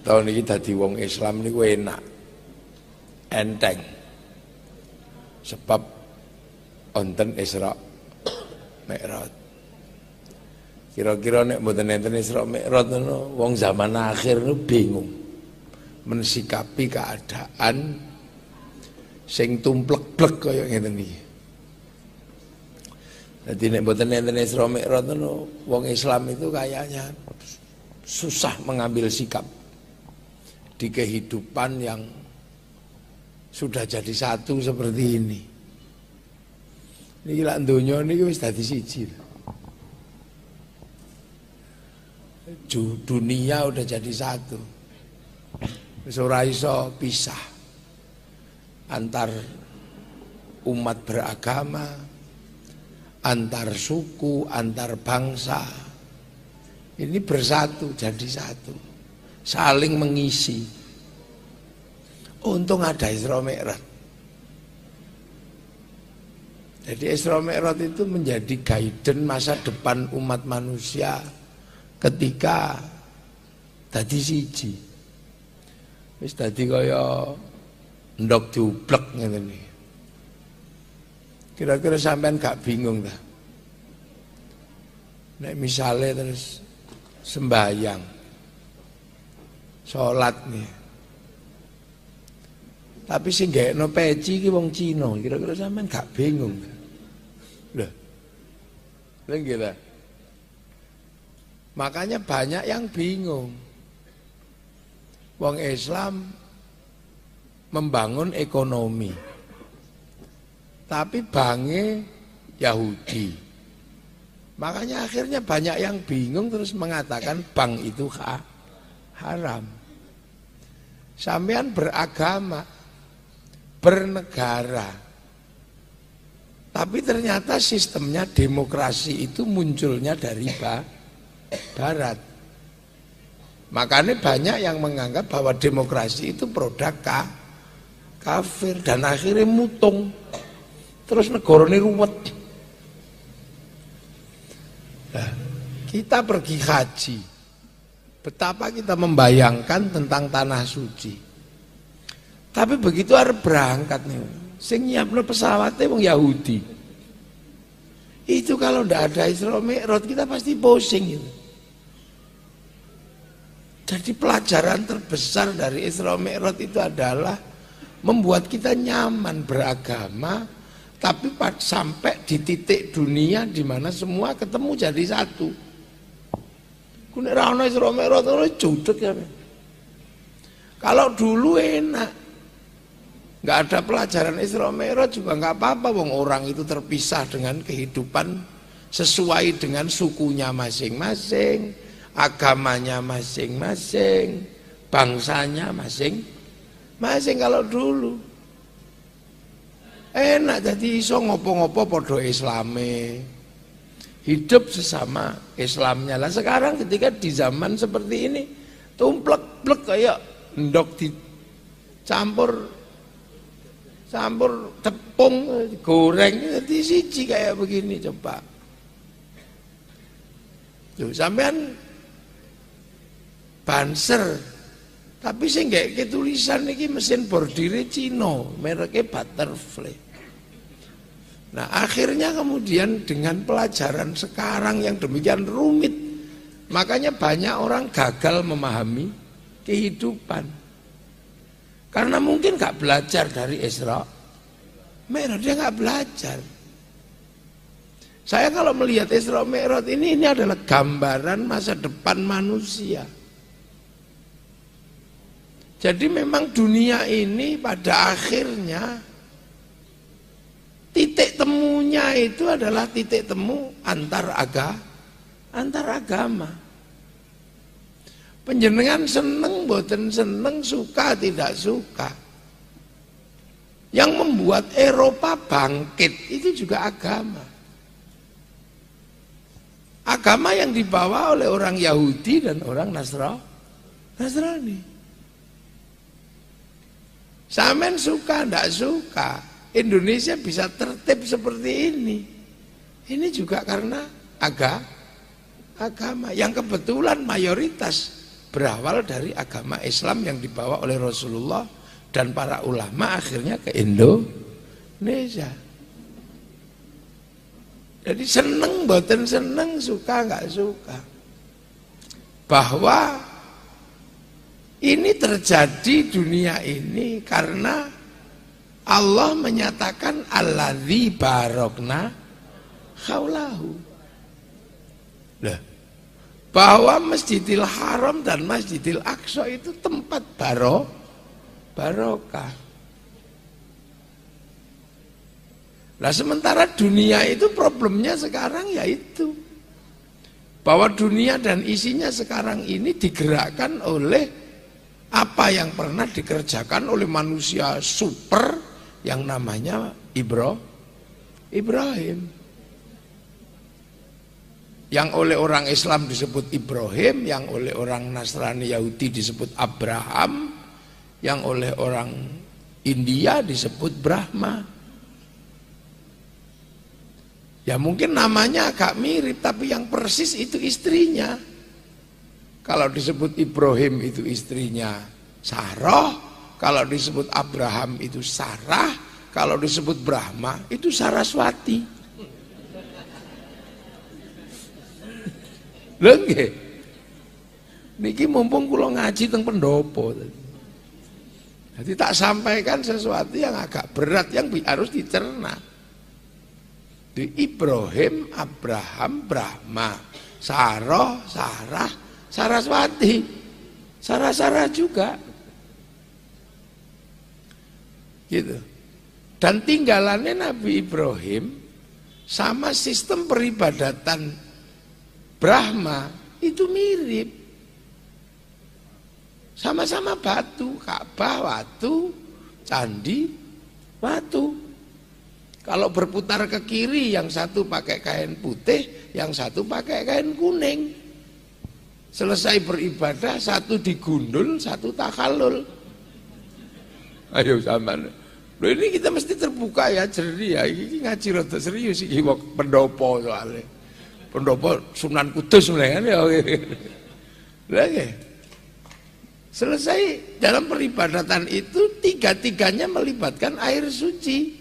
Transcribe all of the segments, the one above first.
Kita niki dadi wong Islam niku enak, enteng. Sebab wonten Isra Mi'raj. Kira-kira nek mboten enten Isra Mi'raj ngono, wong zaman akhir niku bingung mensikapi keadaan sing tumplek-plek kaya ngene iki. Dadi nek mboten enten Isra Mi'raj ngono, wong Islam itu kayaknya susah mengambil sikap di kehidupan yang sudah jadi satu seperti ini. Niki lak donya niki wis dadi siji. Dunia udah jadi satu. Wis ora iso pisah antar umat beragama, antar suku, antar bangsa. Ini bersatu jadi satu, saling mengisi. Untung ada Isra Mi'raj. Jadi Isra Mi'raj itu menjadi guidance masa depan umat manusia ketika dadi siji. Wis dadi kaya ndok diublek ngene iki. Kira-kira sampean gak bingung ta? Nek misale terus sembahyang, sholat nih, tapi sing gakno peci ki wong Cina, kira-kira sampean gak bingung? Lho, nggih ta? Makanya banyak yang bingung. Wong Islam membangun ekonomi, tapi bange Yahudi. Makanya akhirnya banyak yang bingung terus mengatakan bank itu haram. Sampean beragama, bernegara, tapi ternyata sistemnya demokrasi itu munculnya dari Barat. Makanya banyak yang menganggap bahwa demokrasi itu produk kafir dan akhirnya mutung. Terus negara ini ruwet. Nah, kita pergi haji, betapa kita membayangkan tentang tanah suci. Tapi begitu arep berangkat nih, sing nyiapno pesawatnya wong Yahudi. Itu kalau ndak ada Isra Mi'raj kita pasti pusing gitu. Jadi pelajaran terbesar dari Isra Mi'raj itu adalah membuat kita nyaman beragama, tapi sampai di titik dunia di mana semua ketemu jadi satu. Ku nek ra ono Isra Mi'raj ora judeg ya. Kalau dulu enak, nggak ada pelajaran Isra Mi'raj juga nggak apa-apa, wong orang itu terpisah dengan kehidupan sesuai dengan sukunya masing-masing, agamanya masing-masing, bangsanya masing-masing. Kalau dulu enak, jadi iso ngopo-ngopo podo Islame, hidup sesama Islamnya. Lah sekarang ketika di zaman seperti ini tumplek-plek kayak ndok dicampur tepung goreng jadi siji kayak begini. Coba tuh sampean Banser, tapi sing nggak tulisan ini mesin bordire Cina, mereknya Butterfly. Nah akhirnya kemudian dengan pelajaran sekarang yang demikian rumit, makanya banyak orang gagal memahami kehidupan. Karena mungkin nggak belajar dari Isra Mi'raj, dia nggak belajar. Saya kalau melihat Isra Mi'raj ini adalah gambaran masa depan manusia. Jadi memang dunia ini pada akhirnya titik temunya itu adalah titik temu antar agama. Panjenengan seneng boten seneng, suka tidak suka. Yang membuat Eropa bangkit itu juga agama. Agama yang dibawa oleh orang Yahudi dan orang Nasrani. Sampean suka ndak suka, Indonesia bisa tertib seperti ini. Ini juga karena agama yang kebetulan mayoritas berawal dari agama Islam yang dibawa oleh Rasulullah dan para ulama akhirnya ke Indonesia. Jadi seneng boten seneng, suka nggak suka, bahwa ini terjadi dunia ini karena Allah menyatakan alladzi barokna haulahu. Lah, bahwa Masjidil Haram dan Masjidil Aqsa itu tempat barokah. Nah, sementara dunia itu problemnya sekarang yaitu bahwa dunia dan isinya sekarang ini digerakkan oleh apa yang pernah dikerjakan oleh manusia super yang namanya Ibrahim. Yang oleh orang Islam disebut Ibrahim, yang oleh orang Nasrani Yahudi disebut Abraham, yang oleh orang India disebut Brahma. Ya mungkin namanya agak mirip, tapi yang persis itu istrinya. Kalau disebut Ibrahim itu istrinya Sarah, kalau disebut Abraham itu Sarah, kalau disebut Brahma itu Saraswati. Lho nggih. Niki mumpung kula ngaji teng pendopo. Jadi tak sampaikan sesuatu yang agak berat yang harus dicerna. Di Ibrahim, Abraham, Brahma, Sarah, Saraswati, Sarah juga, gitu. Dan tinggalannya Nabi Ibrahim sama sistem peribadatan Brahma itu mirip, sama-sama batu, Ka'bah, watu, candi, watu. Kalau berputar ke kiri, yang satu pakai kain putih, yang satu pakai kain kuning. Selesai beribadah, satu digundul, satu takhallul. Ayo sampean. Loh ini kita mesti terbuka ya, jernih ya. Ini ngaji rada serius iki kok pendopo soalnya. Pendopo Sunan Kudus mulai kan ya. Lagi. Selesai dalam peribadatan itu tiga-tiganya melibatkan air suci.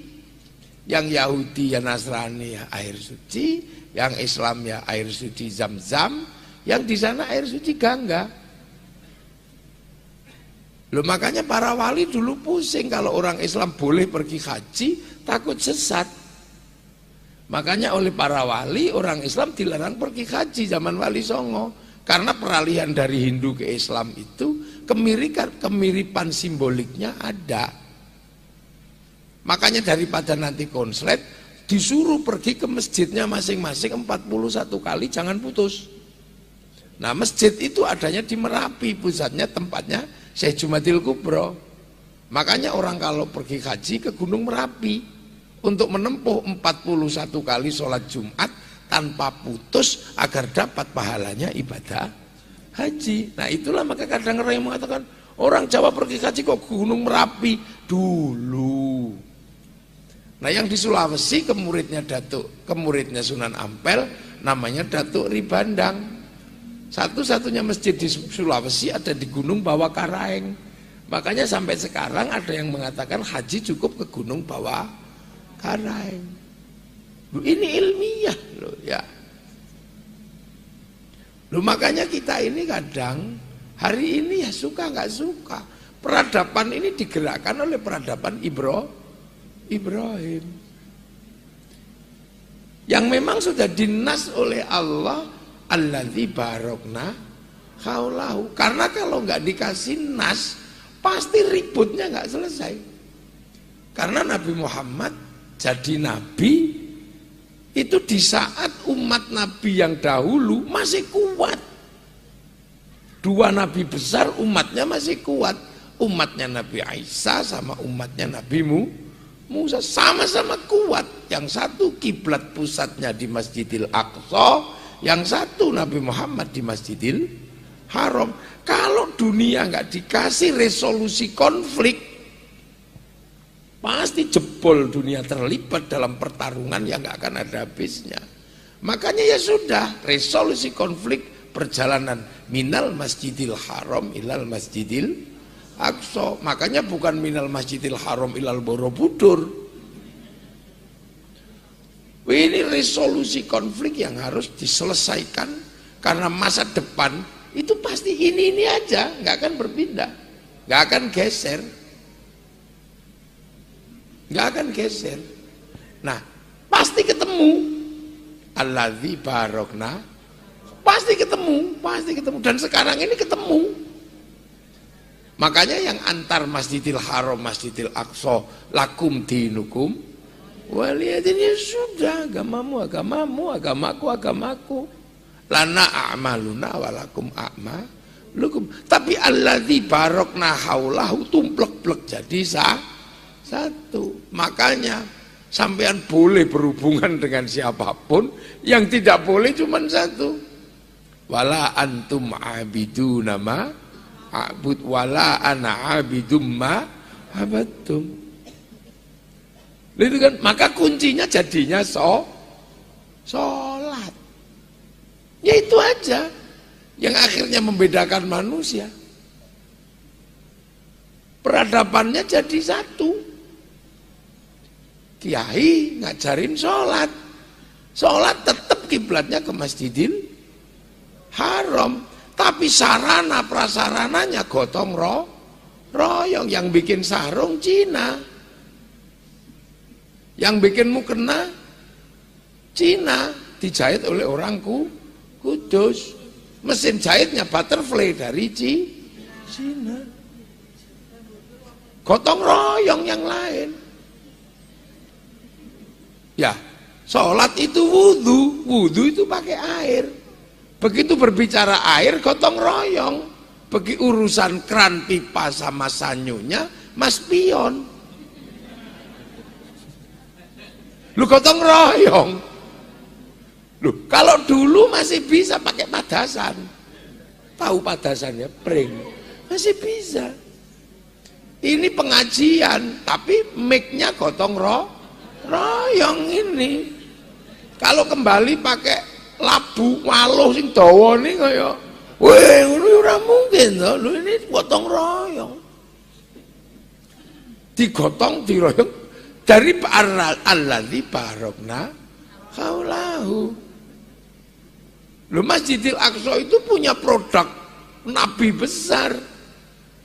Yang Yahudi ya Nasrani ya air suci, yang Islam ya air suci Zam-Zam, yang di sana air suci Gangga. Loh makanya para wali dulu pusing kalau orang Islam boleh pergi haji, takut sesat. Makanya oleh para wali orang Islam dilarang pergi haji zaman Wali Songo, karena peralihan dari Hindu ke Islam itu kemiripan simboliknya ada. Makanya daripada nanti konslet, disuruh pergi ke masjidnya masing-masing 41 kali, jangan putus. Nah masjid itu adanya di Merapi, pusatnya tempatnya Syekh Jumadil Kubro. Makanya orang kalau pergi haji ke Gunung Merapi untuk menempuh 41 kali sholat Jumat tanpa putus agar dapat pahalanya ibadah haji. Nah itulah maka kadang orang yang mengatakan orang Jawa pergi haji kok Gunung Merapi dulu. Nah yang di Sulawesi kemuridnya Sunan Ampel namanya Datuk Ribandang. Satu-satunya masjid di Sulawesi ada di Gunung Bawah Karaeng. Makanya sampai sekarang ada yang mengatakan haji cukup ke Gunung Bawah Karaeng. Loh, ini ilmiah loh ya. Loh makanya kita ini kadang hari ini ya suka nggak suka. Peradaban ini digerakkan oleh peradaban Ibrahim yang memang sudah dinas oleh Allah alladzi barokna haulahu. Karena kalau nggak dikasih nas pasti ributnya nggak selesai. Karena Nabi Muhammad jadi nabi itu di saat umat Nabi yang dahulu masih kuat. Dua nabi besar umatnya masih kuat. Umatnya Nabi Isa sama umatnya Nabi Musa sama-sama kuat. Yang satu kiblat pusatnya di Masjidil Aqsa, yang satu Nabi Muhammad di Masjidil Haram. Kalau dunia nggak dikasih resolusi konflik, pasti jebol dunia, terlibat dalam pertarungan yang nggak akan ada habisnya. Makanya ya sudah, resolusi konflik perjalanan minal masjidil haram ilal masjidil aqsa. Makanya bukan minal masjidil haram ilal borobudur. Ini resolusi konflik yang harus diselesaikan, karena masa depan itu pasti ini aja, nggak akan berpindah, nggak akan geser, nggak akan geser. Nah, pasti ketemu. Alladzi barokna, pasti ketemu, dan sekarang ini ketemu. Makanya yang antar Masjidil Haram, Masjidil Aqsa, lakum dinukum waliyadin, ya sudah, agamamu agamamu, agamaku agamaku, lana a'maluna walakum a'malukum. Tapi alladzi barokna haulahu tumplek-plek jadi satu. Makanya sampean boleh berhubungan dengan siapapun, yang tidak boleh cuma satu. Wala antum abiduna ma a'bud wala ana abidum ma abadtum. Itu kan, maka kuncinya jadinya sholat. Ya itu aja yang akhirnya membedakan manusia. Peradabannya jadi satu. Kiai ngajarin sholat. Sholat tetap kiblatnya ke Masjidil Haram. Tapi sarana prasarananya gotong royong. Yang bikin sarung Cina, yang bikin mukena Cina, dijahit oleh orang Kudus. Mesin jahitnya butterfly dari Cina. Gotong royong yang lain. Ya, sholat itu wudhu itu pakai air. Begitu berbicara air, gotong royong. Begitu urusan kran, pipa sama sanyunya, Mas Pion. Lu gotong royong. Lu kalau dulu masih bisa pakai padasan. Tahu padasannya, pring. Masih bisa. Ini pengajian, tapi mic-nya gotong royong ini. Kalau kembali pakai labu waluh sing dawa nih kaya, weh, ora mungkin toh. Lu ini gotong royong. Digotong diroyong dari alladzi barokna haulahu. Lu Masjidil Aqsa itu punya produk nabi besar,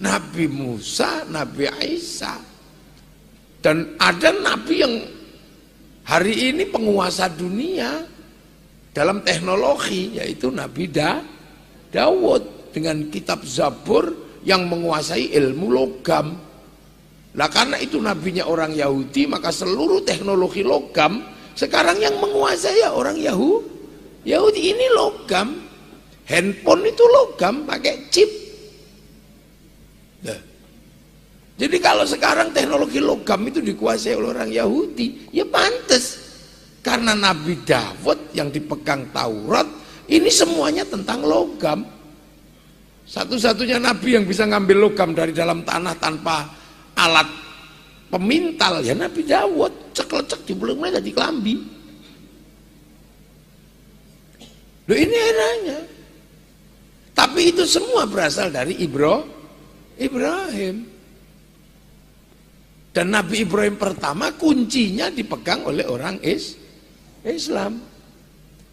Nabi Musa, Nabi Isa. Dan ada nabi yang hari ini penguasa dunia dalam teknologi, yaitu Nabi Dawud dengan kitab Zabur yang menguasai ilmu logam. Nah, karena itu nabinya orang Yahudi, maka seluruh teknologi logam sekarang yang menguasai ya orang Yahudi. Ini logam, handphone itu logam pakai chip. Nah, jadi kalau sekarang teknologi logam itu dikuasai oleh orang Yahudi, ya pantas. Karena Nabi Dawud yang dipegang Taurat, ini semuanya tentang logam. Satu-satunya Nabi yang bisa ngambil logam dari dalam tanah tanpa alat pemintal, ya Nabi Dawud. Cek-lecek di belum jadi kelambi. Loh, ini eranya. Tapi itu semua berasal dari Ibrahim. Dan Nabi Ibrahim pertama kuncinya dipegang oleh orang Islam.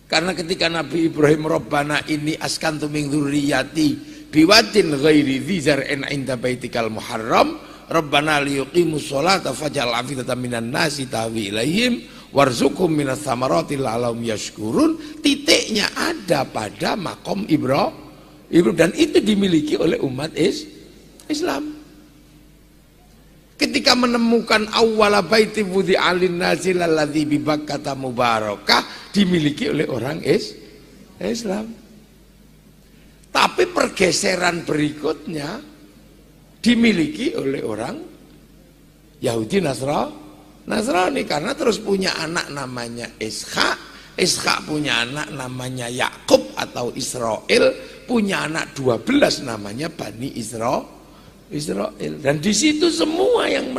Karena ketika Nabi Ibrahim, Rabbana ini askantu min dzurriyyati biwadin ghairi dzi zar'in 'inda baitikal muharram Rabbana liyuqimus sholata faj'al afidatan minan nasi tahwi ilaihim warzuqhum minas tsamarati la'allahum yashkurun. Titiknya ada pada makom Ibrahim, dan itu dimiliki oleh umat Islam. Ketika menemukan awwala baiti wudi'a lin-nasi lalladzi bi Bakkata mubarakah, dimiliki oleh orang Islam. Tapi pergeseran berikutnya dimiliki oleh orang Yahudi Nasrani, karena terus punya anak namanya Ishak punya anak namanya Yakub atau Israel, punya anak 12 namanya Bani Israel. Dan di situ semua yang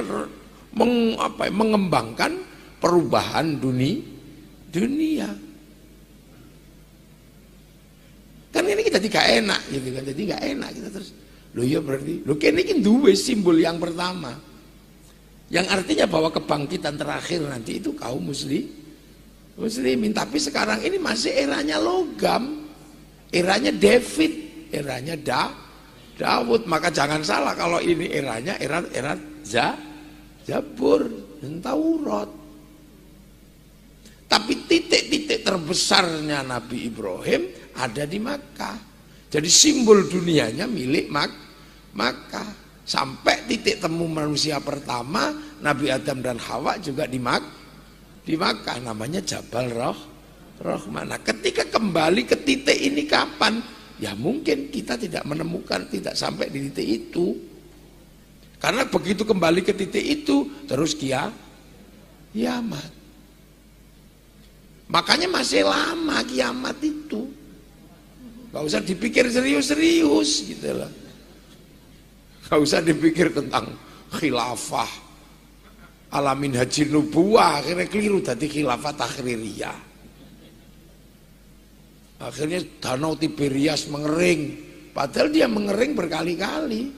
mengembangkan perubahan dunia. Kan kan ini kita tidak enak gitu kan, jadi nggak enak kita terus. Loh ya berarti, loh kene iki duwe simbol yang pertama. Yang artinya bahwa kebangkitan terakhir nanti itu kaum muslimin. Tapi sekarang ini masih eranya logam, eranya David, eranya Daud. Maka jangan salah kalau ini eranya era Zabur dan Taurat. Tapi titik-titik terbesarnya Nabi Ibrahim ada di Makkah. Jadi simbol dunianya milik Makkah. Sampai titik temu manusia pertama Nabi Adam dan Hawa juga di Makkah, namanya Jabal Rahmah. Nah, ketika kembali ke titik ini kapan? Ya mungkin kita tidak menemukan, tidak sampai di titik itu. Karena begitu kembali ke titik itu terus kiamat. Makanya masih lama kiamat itu. Gak usah dipikir serius-serius gitu lah. Gak usah dipikir tentang khilafah alamin haji nubuwah, akhirnya keliru tadi khilafah takhririyah. Akhirnya danau Tiberias mengering, padahal dia mengering berkali-kali.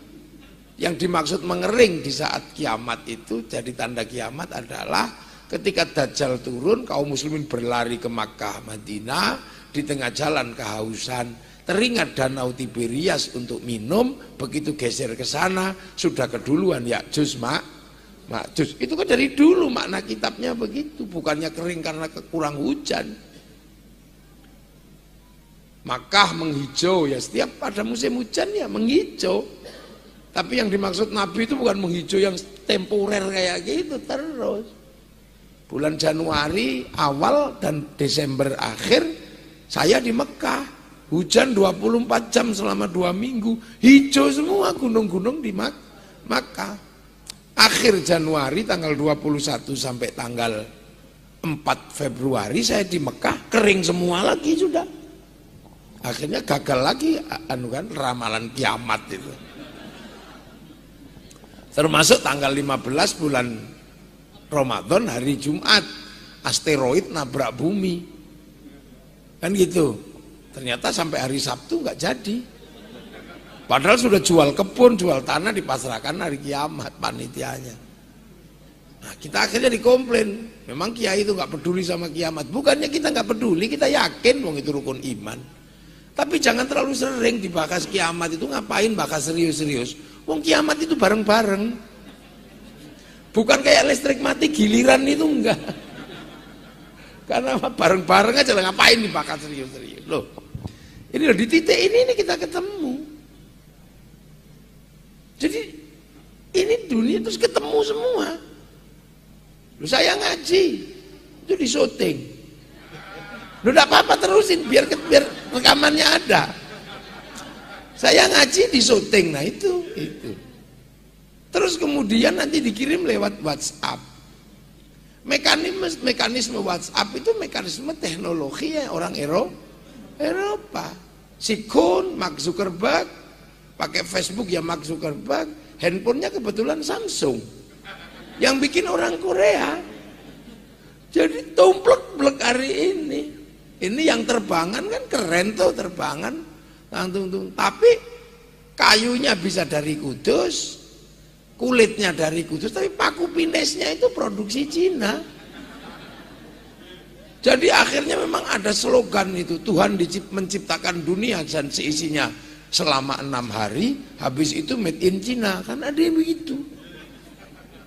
Yang dimaksud mengering di saat kiamat itu, jadi tanda kiamat adalah ketika Dajjal turun, kaum muslimin berlari ke Makkah, Madinah, di tengah jalan kehausan, teringat danau Tiberias untuk minum, begitu geser ke sana sudah keduluan Ya'juj Ma'juj. Itu kan dari dulu makna kitabnya begitu, bukannya kering karena kurang hujan. Makkah menghijau, ya setiap pada musim hujan ya menghijau. Tapi yang dimaksud Nabi itu bukan menghijau yang temporer kayak gitu terus. Bulan Januari awal dan Desember akhir saya di Mekah. Hujan 24 jam selama 2 minggu, hijau semua gunung-gunung di Makkah. Akhir Januari tanggal 21 sampai tanggal 4 Februari saya di Mekah, kering semua lagi sudah. Akhirnya gagal lagi ramalan kiamat itu. Termasuk tanggal 15 bulan Ramadan hari Jumat, asteroid nabrak bumi. Kan gitu. Ternyata sampai hari Sabtu nggak jadi. Padahal sudah jual kebun, jual tanah, dipasrahkan hari kiamat panitianya. Nah, kita akhirnya dikomplain. Memang kiai itu nggak peduli sama kiamat. Bukannya kita nggak peduli, kita yakin wong itu rukun iman. Tapi jangan terlalu sering dibahas kiamat itu, ngapain bahas serius-serius. Wong kiamat itu bareng-bareng. Bukan kayak listrik mati giliran itu enggak. Karena bareng-bareng aja lah, ngapain dibahas serius-serius. Loh. Ini loh, di titik ini kita ketemu. Jadi ini dunia terus ketemu semua. Loh, saya ngaji itu di syuting. Loh, enggak apa-apa, terusin biar rekamannya ada. Saya ngaji di syuting, nah itu. Terus kemudian nanti dikirim lewat WhatsApp. Mekanisme WhatsApp itu mekanisme teknologi ya orang Eropa. Si Kun, Mark Zuckerberg, pakai Facebook ya Mark Zuckerberg, handphonenya kebetulan Samsung. Yang bikin orang Korea. Jadi tumplek-blek hari ini. Ini yang terbangan kan keren tuh, terbangan. Tapi kayunya bisa dari Kudus, kulitnya dari Kudus, tapi paku pinesnya itu produksi Cina. Jadi akhirnya memang ada slogan itu, Tuhan menciptakan dunia dan seisinya selama 6 hari, habis itu made in China, kan ada yang begitu.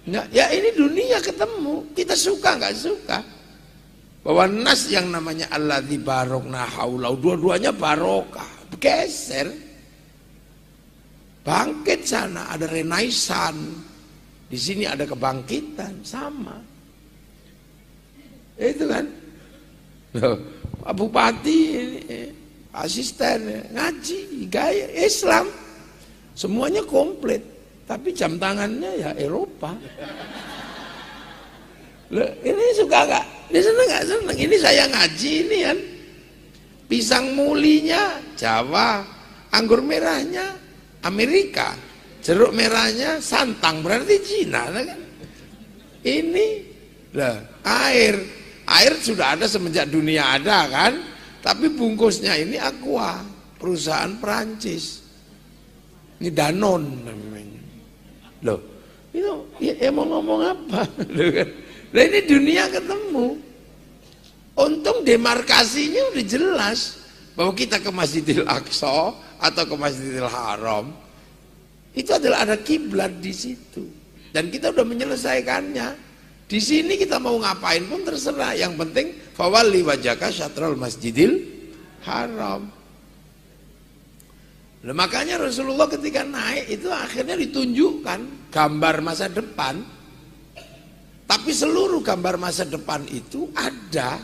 Ya ini dunia ketemu, kita suka nggak suka. Bahwa nas yang namanya alladzi barokna haulau, dua-duanya barokah, geser. Bangkit sana, ada renaisan. Di sini ada kebangkitan, sama. Itu kan. Pak Bupati, asisten, ngaji, gaya Islam, semuanya komplit. Tapi jam tangannya ya Eropa. Loh, ini suka nggak? Ini seneng nggak? Seneng. Ini saya ngaji ini kan. Pisang mulinya Jawa, anggur merahnya Amerika, jeruk merahnya Santang, berarti Cina kan? Ini lah air sudah ada semenjak dunia ada kan, tapi bungkusnya ini aqua. perusahaan Perancis. Ini Danone namanya. Loh, itu ya mau ngomong apa? Nah ini dunia ketemu. Untung demarkasinya udah jelas bahwa kita ke Masjidil Aqsa atau ke Masjidil Haram itu adalah ada kiblat di situ dan kita udah menyelesaikannya. Di sini kita mau ngapain pun terserah, yang penting fawalli wajhaka syatrul Masjidil Haram. Nah, makanya Rasulullah ketika naik itu akhirnya ditunjukkan gambar masa depan. Tapi seluruh gambar masa depan itu ada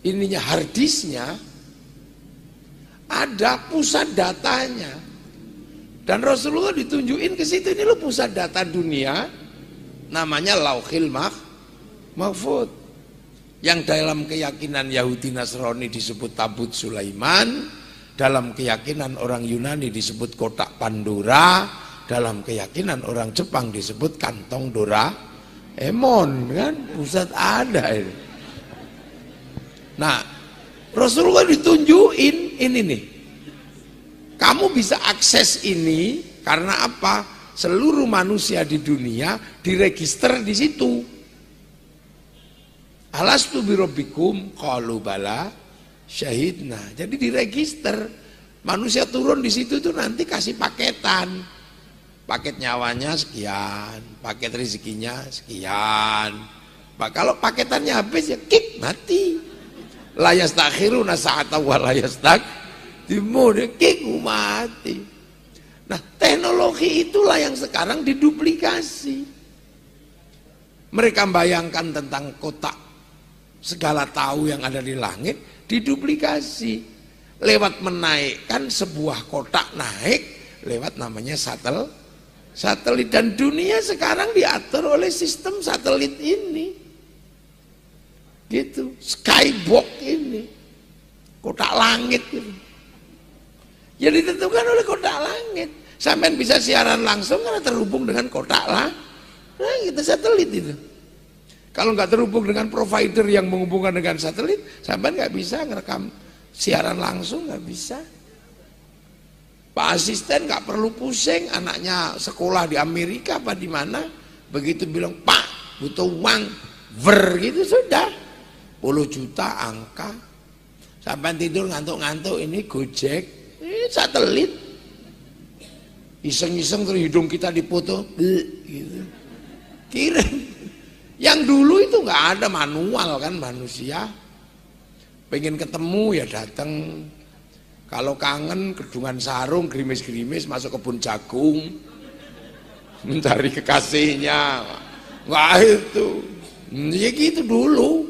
ininya, harddisknya, ada pusat datanya. Dan Rasulullah ditunjukin ke situ, ini loh pusat data dunia, namanya Lauhil Mahfud. Yang dalam keyakinan Yahudi Nasrani disebut Tabut Sulaiman, dalam keyakinan orang Yunani disebut kotak Pandora, dalam keyakinan orang Jepang disebut kantong Doraemon, kan pusat ada ini. Nah, Rasulullah ditunjukin ini nih. Kamu bisa akses ini karena apa? Seluruh manusia di dunia diregister di situ. Alastu birabbikum qalu bala syahidna. Jadi diregister. Manusia turun di situ tuh nanti kasih paketan. Paket nyawanya sekian, paket rezekinya sekian. Kalau paketannya habis ya kick, mati. La yastakhiruna sa'ata wa la yastaqdimun, kick, mati. Nah, teknologi itulah yang sekarang diduplikasi. Mereka bayangkan tentang kotak segala tahu yang ada di langit diduplikasi lewat menaikkan sebuah kotak naik lewat namanya satelit, dan dunia sekarang diatur oleh sistem satelit ini, gitu, skybox ini, kotak langit ini. Jadi ditentukan oleh kotak langit. Sampai bisa siaran langsung karena terhubung dengan kotak lah. Nah, kita satelit itu. Kalau nggak terhubung dengan provider yang menghubungkan dengan satelit, sampai nggak bisa ngerekam siaran langsung, nggak bisa. Pak asisten nggak perlu pusing, anaknya sekolah di Amerika apa di mana, begitu bilang Pak butuh uang, gitu sudah, 10 juta angka, sampai tidur ngantuk-ngantuk ini Gojek, ini satelit, iseng-iseng terus hidung kita dipoto, gitu, kirim. Yang dulu itu nggak ada manual kan, manusia, pengen ketemu ya datang. Kalau kangen kedungan sarung, gerimis-gerimis masuk kebun jagung mencari kekasihnya. Wah itu, ya gitu dulu.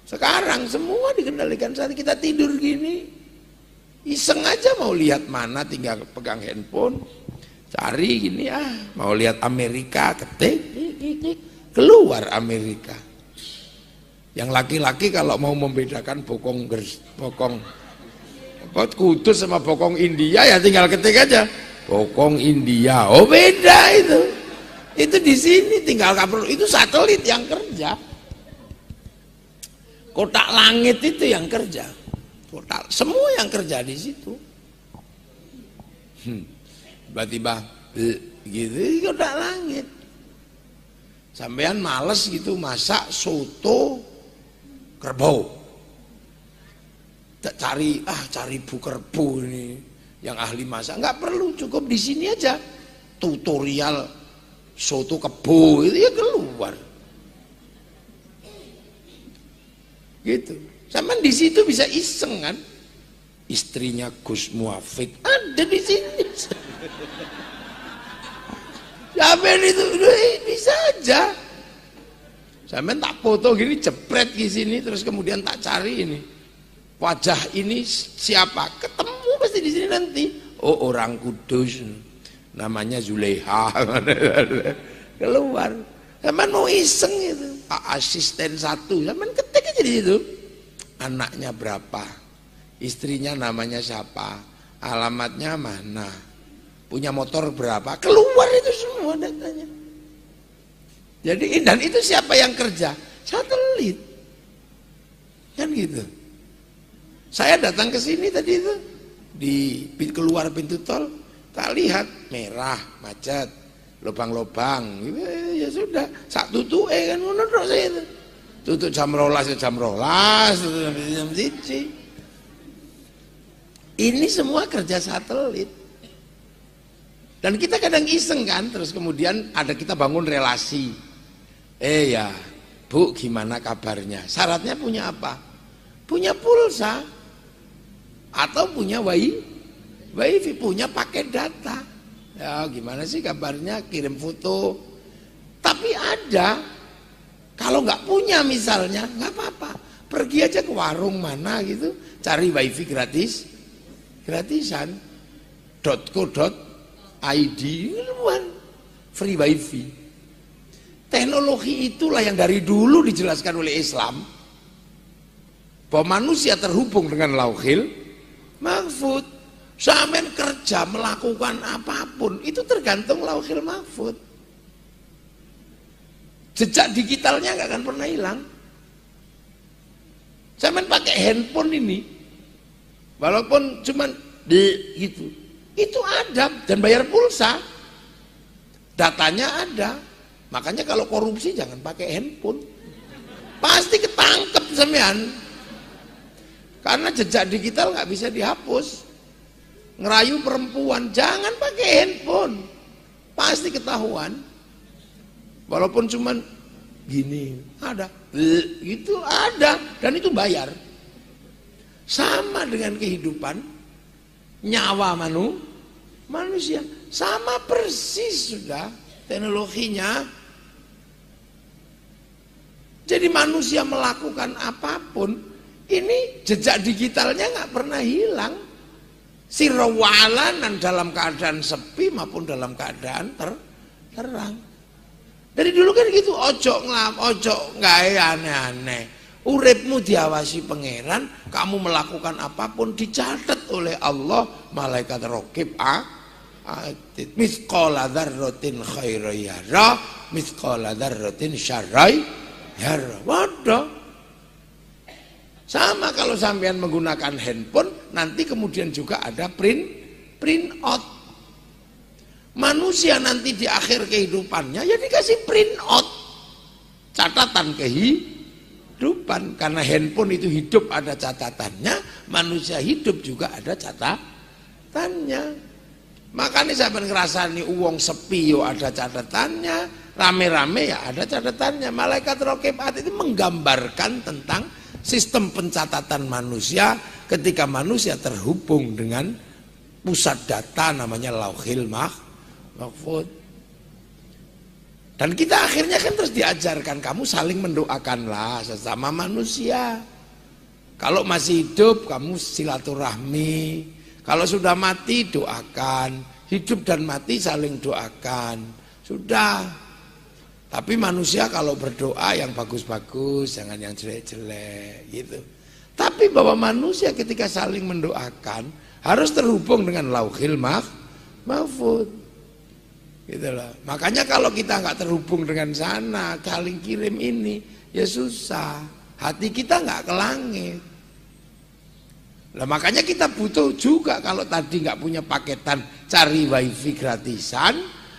Sekarang semua dikendalikan. Saat kita tidur gini, iseng aja mau lihat mana, tinggal pegang handphone, cari gini, mau lihat Amerika, ketik, keluar Amerika. Yang laki-laki kalau mau membedakan bokong Kudus sama bokong India ya tinggal ketik aja bokong India, oh beda itu di sini tinggal kabel, itu satelit yang kerja, kotak langit itu yang kerja, kotak semua yang kerja di situ. Tiba-tiba gitu kotak langit, sampean males gitu masak soto kerbau, cari Bu Kerbo ini yang ahli masak, nggak perlu, cukup di sini aja tutorial soto kebo itu ya keluar gitu. Sampai di situ bisa iseng kan, istrinya Gus Muafik ada di sini. Sampai itu bisa aja. Sampai tak foto gini jepret di sini, terus kemudian tak cari ini wajah ini siapa, ketemu pasti di sini nanti. Oh orang Kudus, namanya Zuleha, keluar. Zaman mau iseng itu, asisten satu, zaman ketik aja di situ. Anaknya berapa, istrinya namanya siapa, alamatnya mana, punya motor berapa, keluar itu semua datanya. Jadi dan itu siapa yang kerja? Satelit, kan gitu. Saya datang ke sini tadi itu di keluar pintu tol, tak lihat merah, macet, lubang-lubang. Ya sudah, sak tutuke kan ngono tok saya itu. Tutup jam 12 jam 12, jam 1. Ini semua kerja satelit. Dan kita kadang iseng kan, terus kemudian ada kita bangun relasi. Ya, Bu, gimana kabarnya? Syaratnya punya apa? Punya pulsa atau punya wifi, punya paket data. Ya, gimana sih kabarnya? Kirim foto. Tapi ada. Kalau nggak punya misalnya, nggak apa-apa. Pergi aja ke warung mana gitu, cari wifi gratisan. .co.id, free wifi. Teknologi itulah yang dari dulu dijelaskan oleh Islam bahwa manusia terhubung dengan Lauhil Mahfud. Sampai kerja melakukan apapun itu tergantung Lauhil Mahfud. Jejak digitalnya nggak akan pernah hilang. Sampai pakai handphone ini, walaupun cuman gitu, itu ada dan bayar pulsa, datanya ada. Makanya kalau korupsi jangan pakai handphone, pasti ketangkep sampean. Karena jejak digital nggak bisa dihapus. Ngerayu perempuan jangan pakai handphone, pasti ketahuan. Walaupun cuman gini, ada, itu ada dan itu bayar. Sama dengan kehidupan nyawa manusia, sama persis sudah teknologinya. Jadi manusia melakukan apapun, ini jejak digitalnya nggak pernah hilang. Sirwalanan dalam keadaan sepi maupun dalam keadaan terang. Dari dulu kan gitu, ojo nggak aneh-aneh. Uripmu diawasi pangeran, kamu melakukan apapun dicatat oleh Allah, malaikat raqib atid. Mithqala dzarratin khairan yara, mithqala dzarratin syarran yara. Waduh. Sama kalau sampean menggunakan handphone, nanti kemudian juga ada print out. Manusia nanti di akhir kehidupannya ya dikasih print out catatan kehidupan, karena handphone itu hidup ada catatannya, manusia hidup juga ada catatannya. Makanya saya ngerasani uang sepi yo ada catatannya, rame-rame ya ada catatannya. Malaikat raqib atid itu menggambarkan tentang sistem pencatatan manusia ketika manusia terhubung dengan pusat data namanya Lauhil Mahfud. Dan kita akhirnya kan terus diajarkan, kamu saling mendoakanlah sesama manusia. Kalau masih hidup kamu silaturahmi, kalau sudah mati doakan, hidup dan mati saling doakan. Sudah. Tapi manusia kalau berdoa yang bagus-bagus, jangan yang jelek-jelek gitu. Tapi bahwa manusia ketika saling mendoakan harus terhubung dengan Lauhil Mahfud. Gitu loh. Makanya kalau kita nggak terhubung dengan sana, saling kirim ini, ya susah. Hati kita nggak ke langit. Lah makanya kita butuh juga, kalau tadi nggak punya paketan, cari wifi gratisan.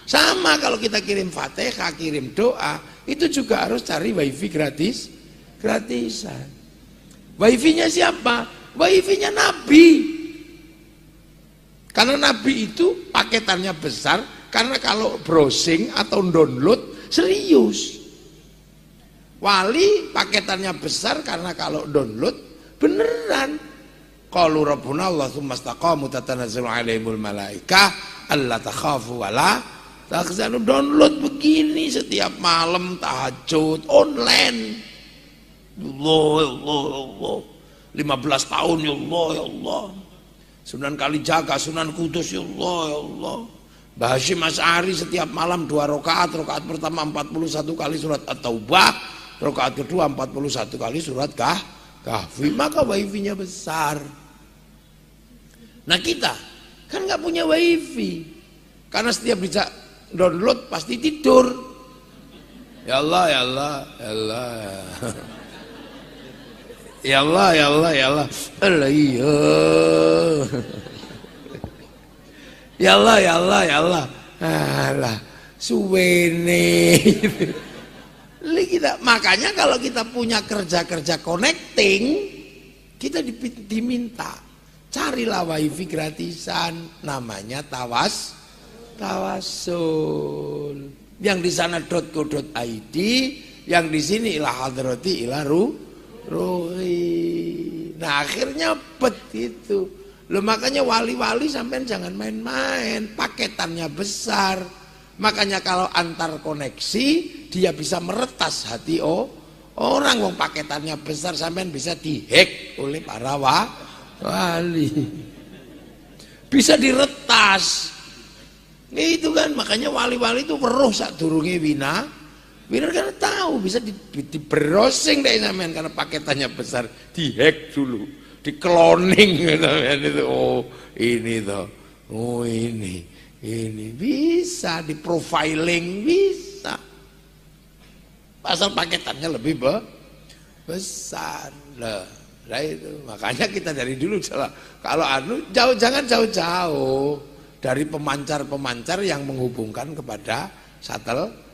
Sama kalau kita kirim Fatihah, kirim doa, itu juga harus cari wifi gratisan. Wifi-nya siapa? Wifi-nya Nabi. Karena Nabi itu paketannya besar. Karena kalau browsing atau download serius. Wali paketannya besar karena kalau download beneran. Qalu rabbuna Allah tsumma istaqamu tatanazzalu alaihimul malaikah alla takhafu wa la tahzanu. Download begini setiap malam tahajud online. Allah 15 tahun ya Allah. Sunan Kalijaga, Sunan Kudus ya Allah. Mbah Hasyim Asy'ari setiap malam 2 rakaat, rakaat pertama 41 kali surat At-Taubah, rakaat kedua 41 kali surat Kahfi. Maka wifi-nya besar. Nah kita kan nggak punya wifi, karena setiap bisa download pasti tidur. Ya Allah, ya Allah, ya Allah. Ya Allah, ya Allah, ya Allah. Allah iya. Ya Allah, ya Allah, ya Allah. Alah, suwene. Makanya kalau kita punya kerja-kerja connecting, kita diminta carilah wifi gratisan, namanya tawasul. Yang di sana .co.id, yang di sini ila hadrati ila ruhi. Nah akhirnya begitu. Loh makanya wali-wali sampean jangan main-main, paketannya besar. Makanya kalau antar koneksi dia bisa meretas hati orang, wong paketannya besar, sampean bisa dihack oleh para wali. Bisa diretas. Itu kan makanya wali-wali itu weruh sadurunge wina kan tahu bisa di-browsing deh sampean karena paketannya besar, dihack dulu, di-cloning sampean itu. Oh, ini toh. Oh, ini bisa di-profiling, bisa. Pasal paketannya lebih besar. Lah itu. Makanya kita dari dulu kalau jangan jauh-jauh dari pemancar-pemancar yang menghubungkan kepada satelit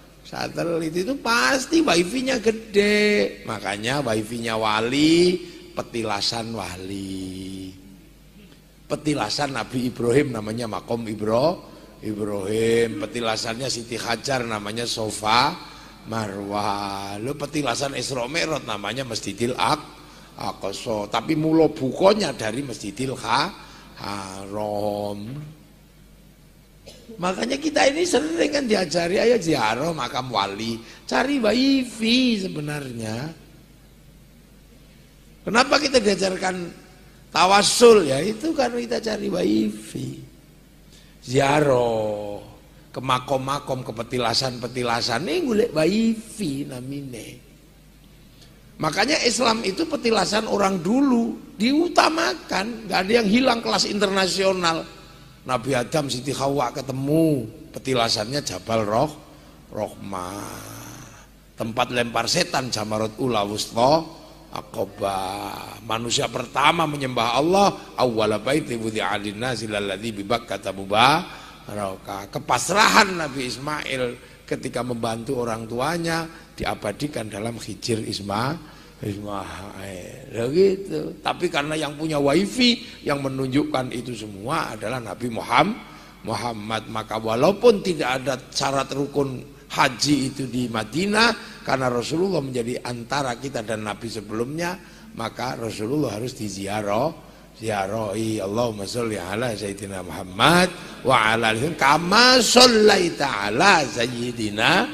itu pasti wifi-nya gede. Makanya wifi-nya wali, petilasan wali. Petilasan Nabi Ibrahim namanya Makom Ibrahim. Petilasannya Siti Hajar namanya Sofa Marwah. Lalu petilasan Isra Mi'raj namanya Masjidil Aqsa. Tapi mula bukonya dari Masjidil Haram. Makanya kita ini sering kan diajari ayo ziarah makam wali, cari wifi sebenarnya. Kenapa kita diajarkan tawasul? Ya itu karena kita cari wifi. Ziarah ke makom-makom, ke petilasan-petilasan ini golek wifi namine. Makanya Islam itu petilasan orang dulu diutamakan, nggak ada yang hilang kelas internasional. Nabi Adam Siti Hawa ketemu, petilasannya Jabal Rohmah, tempat lempar setan Jamarut Ula Wusta Aqabah. Manusia pertama menyembah Allah, awwala baiti wudi'a lin-nasi lalladzi bi Bakkah mubaraka. Kepasrahan Nabi Ismail ketika membantu orang tuanya diabadikan dalam Hijr Ismail. Gitu. Tapi karena yang punya wifi yang menunjukkan itu semua adalah Nabi Muhammad, maka walaupun tidak ada syarat rukun haji itu di Madinah, karena Rasulullah menjadi antara kita dan Nabi sebelumnya, maka Rasulullah harus ziarahi. Allahumma sholli ala sayyidina Muhammad wa ala alihi kama shallaita ala sayyidina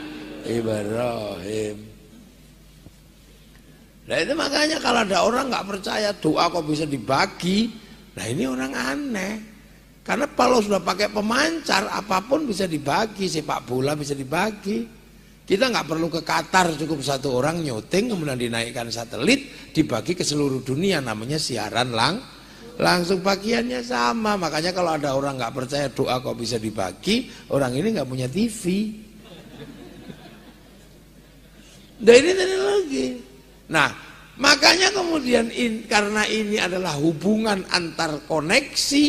Ibrahim. Nah itu makanya kalau ada orang nggak percaya doa kok bisa dibagi, nah ini orang aneh. Karena kalau sudah pakai pemancar apapun bisa dibagi, sepak bola bisa dibagi. Kita nggak perlu ke Qatar, cukup satu orang nyuting kemudian dinaikkan satelit dibagi ke seluruh dunia, namanya siaran langsung, bagiannya sama. Makanya kalau ada orang nggak percaya doa kok bisa dibagi, orang ini nggak punya TV. Nah ini teknologi. Nah, makanya kemudian karena ini adalah hubungan antar koneksi,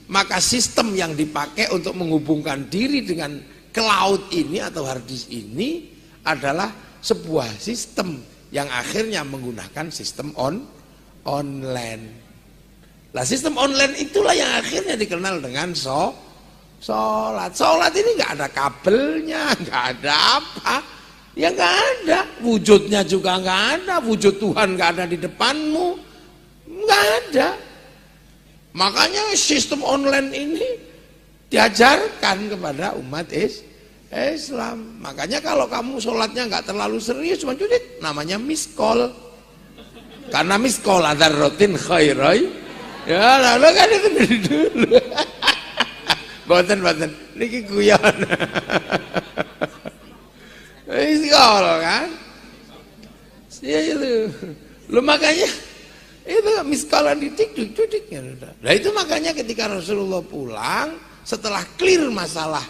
maka sistem yang dipakai untuk menghubungkan diri dengan cloud ini atau hard disk ini adalah sebuah sistem yang akhirnya menggunakan sistem online. Nah, sistem online itulah yang akhirnya dikenal dengan sholat. Sholat ini nggak ada kabelnya, nggak ada apa. Ya nggak ada, wujudnya juga nggak ada, wujud Tuhan nggak ada di depanmu, nggak ada. Makanya sistem online ini diajarkan kepada umat Islam. Makanya kalau kamu sholatnya nggak terlalu serius, cuma judit, namanya miskol. Karena miskol ada rotin khairai. Ya lalu kan itu dari dulu. Boten, niki guyon. Miskol kan, ya itu, lo makanya itu miskolan didik. Nah itu makanya ketika Rasulullah pulang setelah clear masalah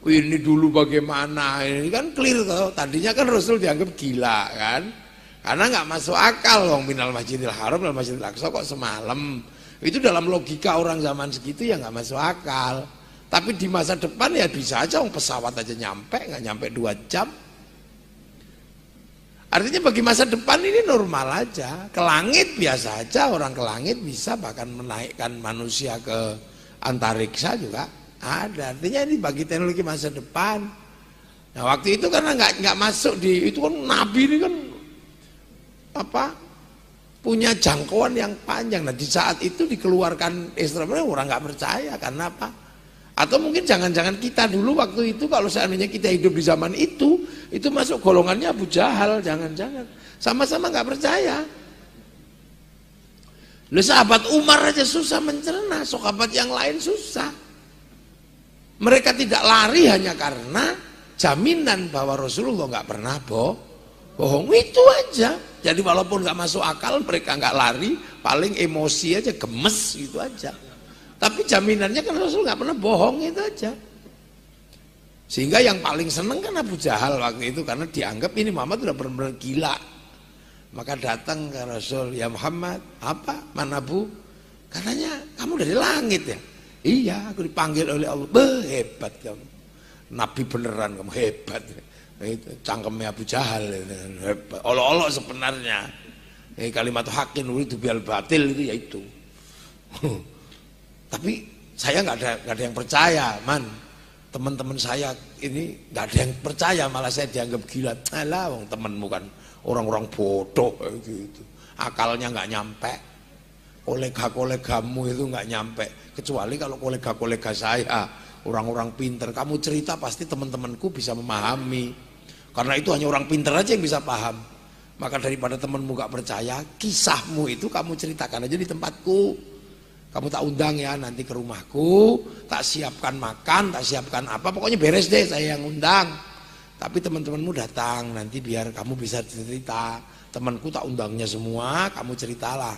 ini dulu bagaimana, ini kan clear toh. Tadinya kan Rasul dianggap gila kan, Karena nggak masuk akal, wong minal masjidil haram minal masjidil aqsa kok semalam. Itu dalam logika orang zaman segitu ya nggak masuk akal. Tapi di masa depan ya bisa aja, wong pesawat aja nyampe, nggak nyampe 2 jam. Artinya bagi masa depan ini normal aja. Ke langit biasa aja, orang ke langit bisa bahkan menaikkan manusia ke antariksa juga ada. Artinya ini bagi teknologi masa depan. Nah waktu itu karena nggak masuk di itu kan Nabi ini kan apa punya jangkauan yang panjang. Nah di saat itu dikeluarkan Isra Mi'raj orang nggak percaya karena apa? Atau mungkin jangan-jangan kita dulu waktu itu kalau seandainya kita hidup di zaman itu masuk golongannya Abu Jahal, jangan-jangan sama-sama nggak percaya. Loh sahabat Umar aja susah mencerna, sahabat yang lain susah. Mereka tidak lari hanya karena jaminan bahwa Rasulullah nggak pernah bohong, itu aja. Jadi walaupun nggak masuk akal mereka nggak lari, paling emosi aja, gemes gitu aja. Tapi jaminannya kan Rasul nggak pernah bohong, itu aja. Sehingga yang paling seneng kan Abu Jahal waktu itu karena dianggap ini Muhammad udah benar-benar gila. Maka datang ke Rasul, ya Muhammad, apa? Mana Bu? Katanya kamu dari langit ya? Iya, aku dipanggil oleh Allah. Hebat kamu. Nabi beneran, kamu hebat. Itu cangkemnya Abu Jahal, hebat. Olok-olok sebenarnya. Kalimat hakin itu bial batil itu ya itu. Tapi saya nggak ada yang percaya, man. Teman-teman saya ini nggak ada yang percaya, malah saya dianggap gila. Alah, wong temenmu kan orang-orang bodoh gitu. Akalnya nggak nyampe. Kolega-kolegamu itu nggak nyampe. Kecuali kalau kolega-kolega saya orang-orang pinter, kamu cerita pasti teman-temanku bisa memahami. Karena itu hanya orang pinter aja yang bisa paham. Maka daripada temanmu nggak percaya, kisahmu itu kamu ceritakan aja di tempatku. Kamu tak undang ya nanti ke rumahku, tak siapkan makan, tak siapkan apa, pokoknya beres deh, saya yang undang. Tapi teman-temanmu datang nanti biar kamu bisa cerita. Temanku tak undangnya semua, kamu ceritalah.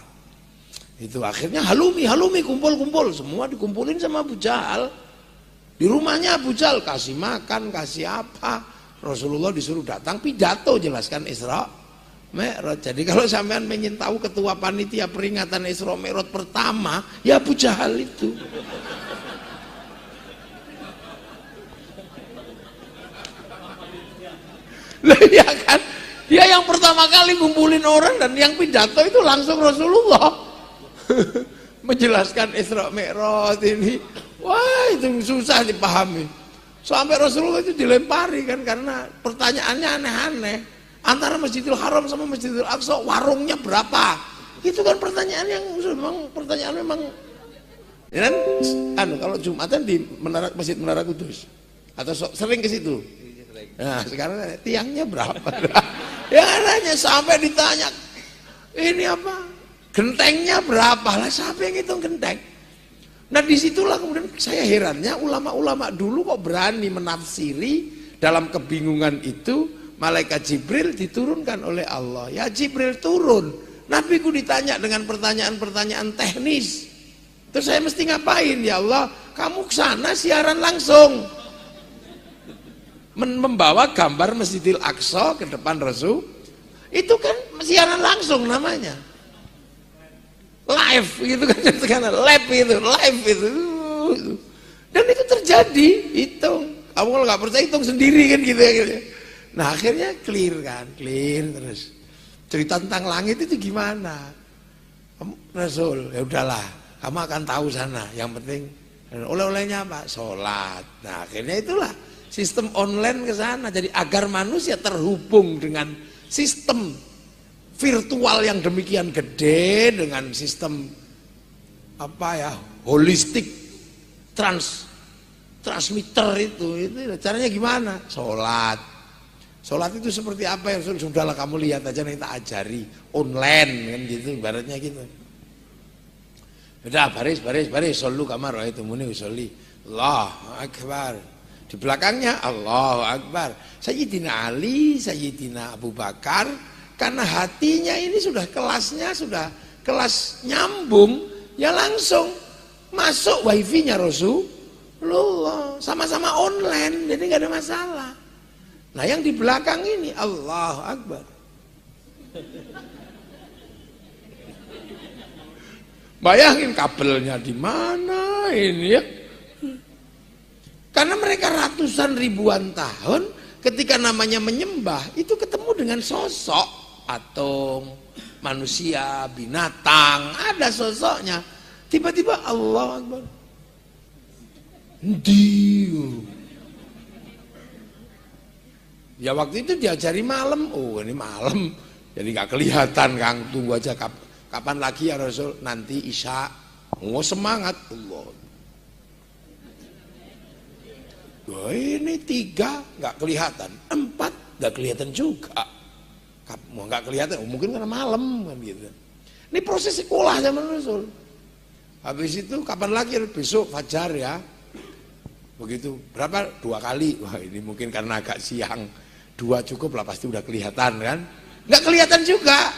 Itu akhirnya halumi kumpul-kumpul, semua dikumpulin sama Abu Jahal. Di rumahnya Abu Jahal kasih makan, kasih apa. Rasulullah disuruh datang pidato jelaskan Isra Mi'raj. Jadi kalau sampean ingin tahu ketua panitia peringatan Isra Mi'raj pertama, ya Abu Jahal itu. Lah ya kan? Dia yang pertama kali ngumpulin orang dan yang pidato itu langsung Rasulullah. Menjelaskan Isra Mi'raj ini. Wah, itu susah dipahami. Sampai Rasulullah itu dilempari kan karena pertanyaannya aneh-aneh. Antara Masjidil Haram sama Masjidil Aqsa warungnya berapa? Itu kan pertanyaan yang memang ya kan? Kalau Jumatan di Masjid Menara Kudus atau sering ke situ. Nah, sekarang tiangnya berapa? Ya nanya sampai ditanya ini apa? Gentengnya berapa? Lah siapa yang hitung genteng? Nah disitulah kemudian saya herannya ulama-ulama dulu kok berani menafsiri dalam kebingungan itu. Malaikat Jibril diturunkan oleh Allah. Ya Jibril turun. Nabiku ditanya dengan pertanyaan-pertanyaan teknis. Terus saya mesti ngapain? Ya Allah, kamu kesana siaran langsung. Membawa gambar Masjidil Aqsa ke depan Rasul. Itu kan siaran langsung namanya. Live gitu kan. Live itu. Dan itu terjadi. Hitung. Kamu kalau nggak percaya hitung sendiri kan gitu ya. Nah akhirnya clear terus cerita tentang langit itu gimana? Rasul, ya udahlah, kamu akan tahu sana. Yang penting oleh-olehnya apa? Sholat. Nah akhirnya itulah sistem online ke sana. Jadi agar manusia terhubung dengan sistem virtual yang demikian gede dengan sistem apa ya holistik transmitter itu caranya gimana? Sholat itu seperti apa ya? Sudahlah kamu lihat aja nanti tak ajari online kan gitu ibaratnya gitu. Udah baris solu kamar itu muni usolli Allahu Akbar. Di belakangnya Allahu Akbar. Sayyidina Ali, Sayyidina Abu Bakar karena hatinya ini sudah kelasnya sudah kelas nyambung ya langsung masuk wifi-nya Rasulullah sama-sama online jadi nggak ada masalah. Nah yang di belakang ini Allahu Akbar. Bayangin kabelnya di mana ini ya? Karena mereka ratusan ribuan tahun ketika namanya menyembah itu ketemu dengan sosok atom, manusia, binatang, ada sosoknya. Tiba-tiba Allah Akbar. Ya waktu itu diajari malam, oh ini malam, jadi nggak kelihatan Kang, tunggu aja kapan lagi ya Rasul, nanti Isya, oh semangat Allah. Oh, ini 3 nggak kelihatan, 4 nggak kelihatan juga, mau nggak kelihatan, oh, mungkin karena malam kan gitu. Ini proses sekolah zaman Rasul. Habis itu kapan lagi besok fajar ya. Begitu berapa 2 kali. Wah ini mungkin karena agak siang, 2 cukup lah pasti udah kelihatan kan. Nggak kelihatan juga.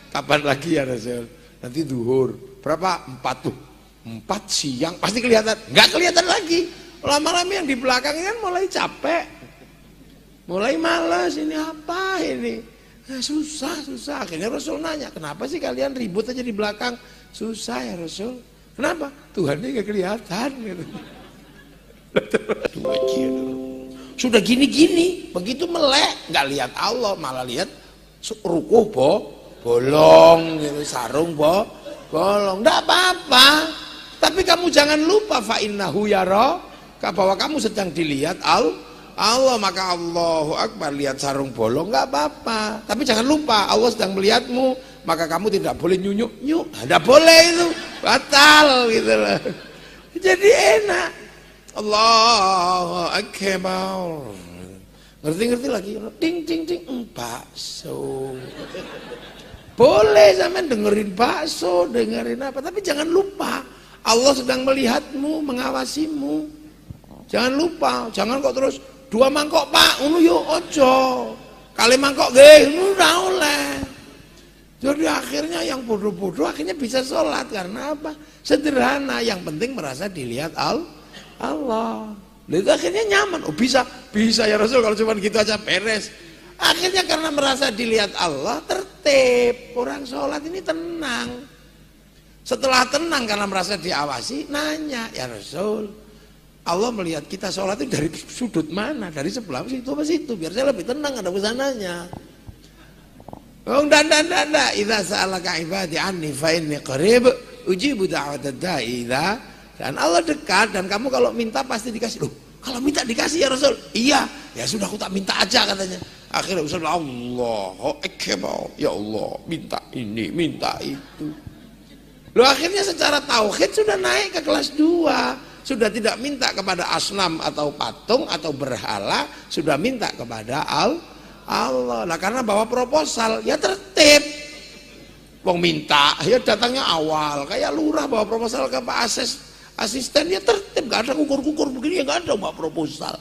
Kapan lagi ya Rasul? Nanti duhur. Berapa? 4 tuh. 4 siang pasti kelihatan. Nggak kelihatan lagi. Lama-lama yang di belakang kan mulai capek. Mulai malas, ini apa ini? Nah, susah. Akhirnya Rasul nanya, kenapa sih kalian ribut aja di belakang? Susah ya Rasul. Kenapa? Tuhannya nggak kelihatan gitu. Sudah gini-gini, begitu melek, nggak lihat Allah, malah lihat rukuh bolong, gitu, sarung bolong, nggak apa-apa. Tapi kamu jangan lupa fa innahu yara, bahwa kamu sedang dilihat Allah, maka Allahu Akbar, lihat sarung bolong nggak apa-apa. Tapi jangan lupa Allah sedang melihatmu, maka kamu tidak boleh nyunyuk, tidak boleh itu, batal gitu loh. Jadi enak. Allahu Akbar. Ngerti lagi, ding bakso. Boleh sampean dengerin bakso, dengerin apa, tapi jangan lupa Allah sedang melihatmu, mengawasimu. Jangan lupa, jangan kok terus 2 mangkok Pak, ngono yo ojo. Kali mangkok nggih, ngono ora oleh. Jadi akhirnya yang bodoh-bodoh akhirnya bisa sholat karena apa? Sederhana, yang penting merasa dilihat Allah. Itu akhirnya nyaman. Oh bisa ya Rasul kalau cuma gitu aja beres. Akhirnya karena merasa dilihat Allah tertib. Orang sholat ini tenang. Setelah tenang karena merasa diawasi, nanya, ya Rasul, Allah melihat kita sholat itu dari sudut mana? Dari sebelah situ apa situ? Biar saya lebih tenang ada kesananya. Oh ndak. Idza sa'alaka ibadi anni fa inni qarib ujibu da'watad da'i idza. Dan Allah dekat dan kamu kalau minta pasti dikasih. Loh, kalau minta dikasih ya Rasul? Iya. Ya sudah aku tak minta aja katanya. Akhirnya Rasul Allahu Akbar. Ya Allah, minta ini, minta itu. Loh akhirnya secara tauhid sudah naik ke kelas 2. Sudah tidak minta kepada asnam atau patung atau berhala, sudah minta kepada Allah. Nah karena bawa proposal, ya tertib. Wong minta, ya datangnya awal. Kayak lurah bawa proposal ke Pak Asisten, ya tertib. Gak ada kukur-kukur begini, ya gak ada bawa proposal.